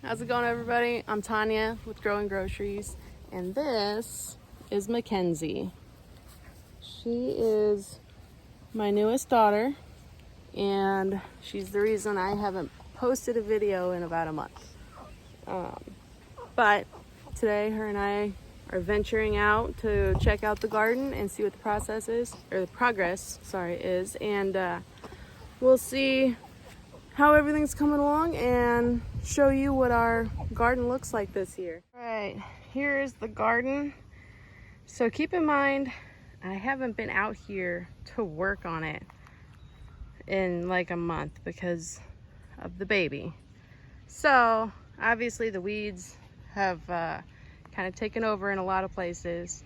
How's it going, everybody? I'm Tanya with Growing Groceries, and this is Mackenzie. She is my newest daughter, and she's the reason I haven't posted a video in about a month. But today, her and I are venturing out to check out the garden and see what the progress is, and we'll see how everything's coming along and show you what our garden looks like this year. All right, here is the garden. So keep in mind, I haven't been out here to work on it in like a month because of the baby. So obviously the weeds have kind of taken over in a lot of places,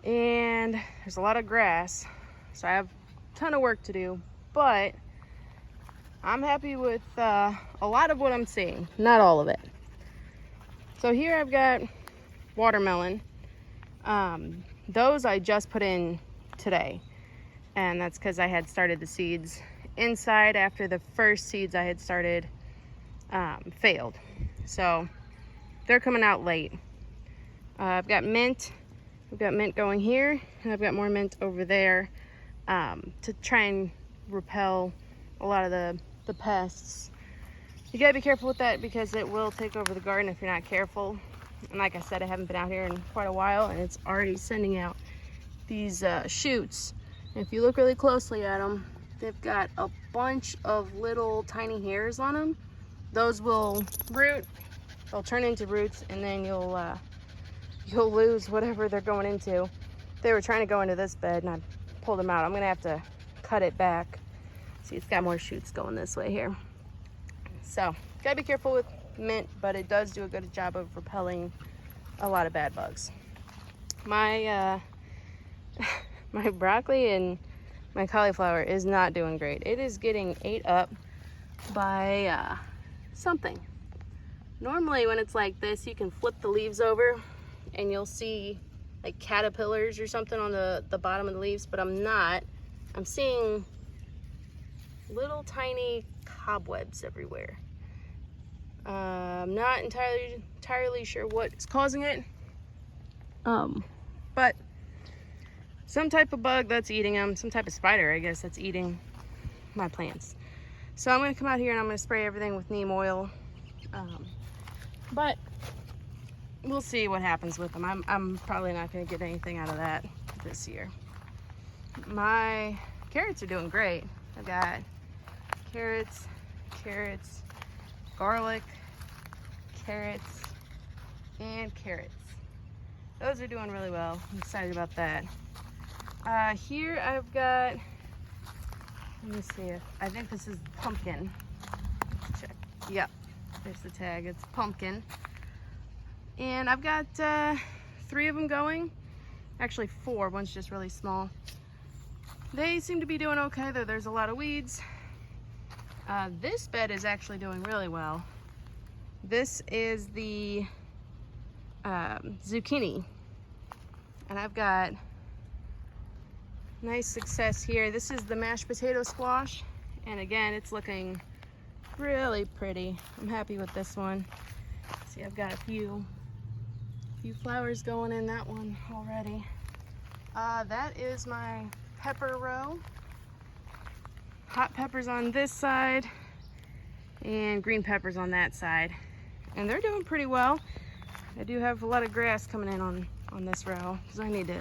and there's a lot of grass. So I have a ton of work to do, but I'm happy with a lot of what I'm seeing, not all of it. So here I've got watermelon. Those I just put in today, and that's because I had started the seeds inside after the first seeds I had started failed. So they're coming out late. I've got mint. I've got mint going here, and I've got more mint over there to try and repel a lot of the pests. You gotta be careful with that because it will take over the garden if you're not careful. And like I said, I haven't been out here in quite a while, and it's already sending out these shoots. And if you look really closely at them, they've got a bunch of little tiny hairs on them. Those will root, they'll turn into roots, and then you'll lose whatever they're going into. They were trying to go into this bed, and I pulled them out. I'm gonna have to cut it back. See, it's got more shoots going this way here. So, gotta be careful with mint, but it does do a good job of repelling a lot of bad bugs. My my broccoli and my cauliflower is not doing great. It is getting ate up by something. Normally when it's like this, you can flip the leaves over and you'll see like caterpillars or something on the bottom of the leaves, but I'm not. I'm seeing little tiny cobwebs everywhere. I'm not entirely sure what's causing it, but some type of bug that's eating them, some type of spider, I guess, that's eating my plants. So I'm going to come out here and I'm going to spray everything with neem oil, but we'll see what happens with them. I'm probably not going to get anything out of that this year. My carrots are doing great. I've got carrots, garlic, carrots, and carrots. Those are doing really well. I'm excited about that. Here I've got, let me see, I think this is pumpkin. Let's check. Yep, there's the tag. It's pumpkin. And I've got 3 of them going. Actually 4, one's just really small. They seem to be doing okay, though there's a lot of weeds. This bed is actually doing really well. This is the zucchini, and I've got nice success here. This is the mashed potato squash, and again, it's looking really pretty. I'm happy with this one. See, I've got a few flowers going in that one already. That is my pepper row. Hot peppers on this side and green peppers on that side, and they're doing pretty well. I do have a lot of grass coming in on this row, so I need to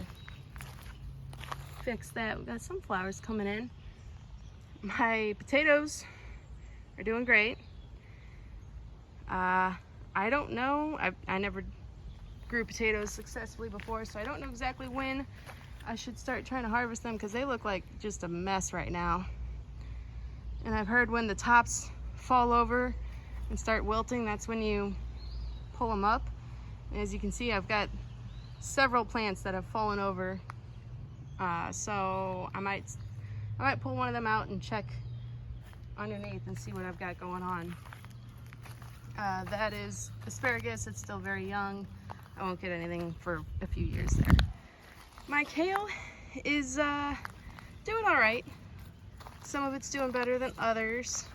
fix that. We've got some flowers coming in. My potatoes are doing great. I don't know, I never grew potatoes successfully before, so I don't know exactly when I should start trying to harvest them because they look like just a mess right now. And I've heard when the tops fall over and start wilting, that's when you pull them up. And as you can see, I've got several plants that have fallen over. So I might pull one of them out and check underneath and see what I've got going on. That is asparagus. It's still very young. I won't get anything for a few years there. My kale is doing all right. Some of it's doing better than others.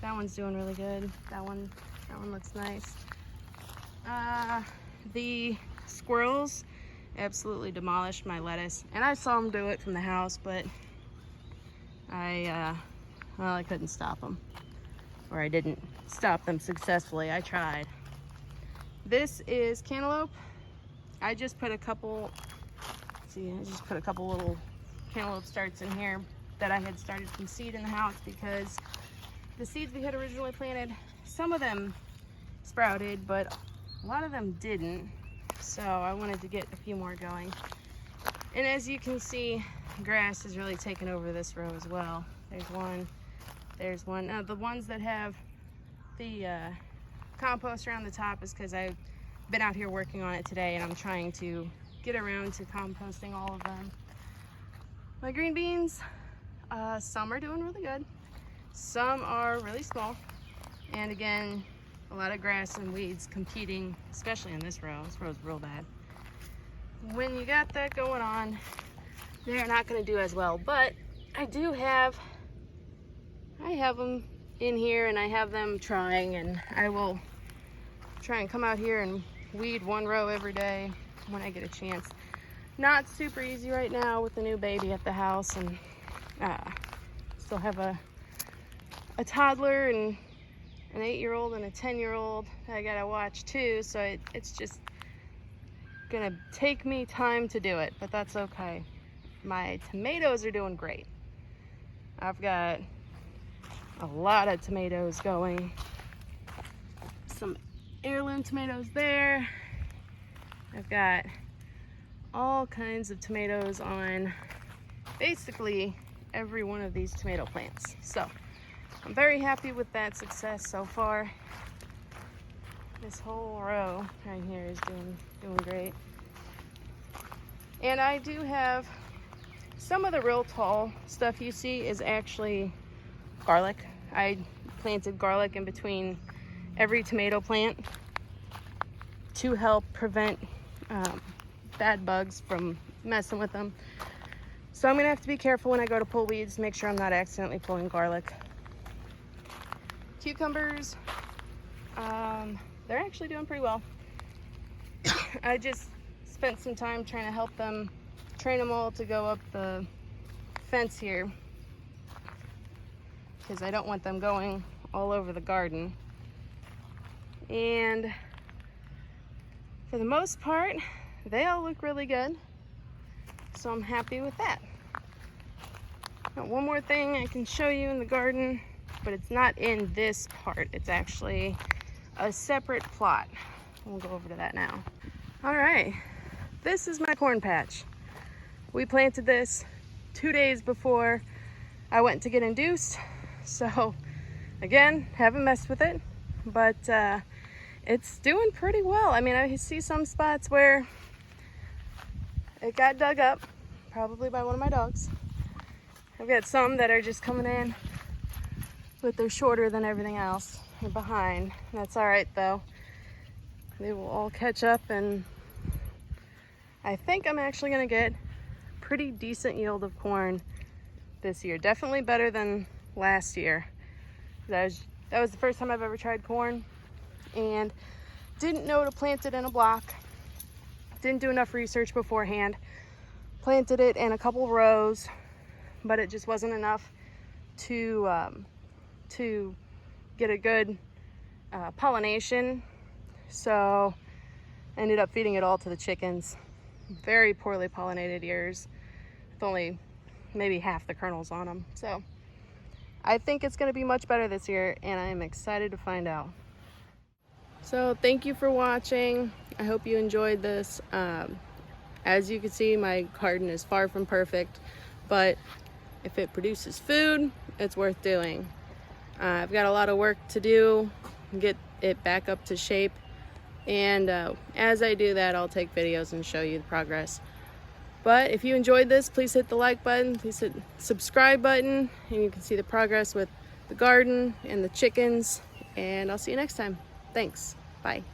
That one's doing really good. That one looks nice. The squirrels absolutely demolished my lettuce, and I saw them do it from the house, but well, I couldn't stop them, or I didn't stop them successfully. I tried. This is cantaloupe. I just put a couple, little cantaloupe starts in here that I had started from seed in the house, because the seeds we had originally planted, some of them sprouted, but a lot of them didn't. So I wanted to get a few more going. And as you can see, grass has really taken over this row as well. There's one. The ones that have the compost around the top is because I've been out here working on it today, and I'm trying to get around to composting all of them. My green beans, some are doing really good. Some are really small. And again, a lot of grass and weeds competing, especially in this row. This row's real bad. When you got that going on, they're not going to do as well. But I have them in here, and I have them trying, and I will try and come out here and weed one row every day when I get a chance. Not super easy right now with the new baby at the house, and still have a toddler and an 8-year-old and a 10-year-old I gotta watch too, so it's just gonna take me time to do it, but that's okay. My tomatoes are doing great. I've got a lot of tomatoes going. Some heirloom tomatoes there. I've got all kinds of tomatoes on basically every one of these tomato plants. So I'm very happy with that success so far. This whole row right here is doing great. And I do have some of the real tall stuff you see is actually garlic. I planted garlic in between every tomato plant to help prevent bad bugs from messing with them. So I'm gonna have to be careful when I go to pull weeds, make sure I'm not accidentally pulling garlic. Cucumbers, they're actually doing pretty well. I just spent some time trying to help them, train them all to go up the fence here, because I don't want them going all over the garden. And for the most part, they all look really good, so I'm happy with that. Now, one more thing I can show you in the garden, but it's not in this part. It's actually a separate plot. We'll go over to that now. All right, this is my corn patch. We planted this 2 days before I went to get induced. So again, haven't messed with it, but it's doing pretty well. I mean, I see some spots where it got dug up, probably by one of my dogs. I've got some that are just coming in, but they're shorter than everything else. They're behind. That's all right though. They will all catch up, and I think I'm actually gonna get pretty decent yield of corn this year. Definitely better than last year. That was the first time I've ever tried corn, and didn't know to plant it in a block. Didn't do enough research beforehand. Planted it in a couple rows, but it just wasn't enough to get a good pollination. So ended up feeding it all to the chickens. Very poorly pollinated ears, with only maybe half the kernels on them. So I think it's going to be much better this year, and I'm excited to find out. So thank you for watching. I hope you enjoyed this. As you can see, my garden is far from perfect, but if it produces food, it's worth doing. I've got a lot of work to do, get it back up to shape, and as I do that, I'll take videos and show you the progress. But if you enjoyed this, please hit the like button, please hit the subscribe button, and you can see the progress with the garden and the chickens, and I'll see you next time. Thanks. Bye.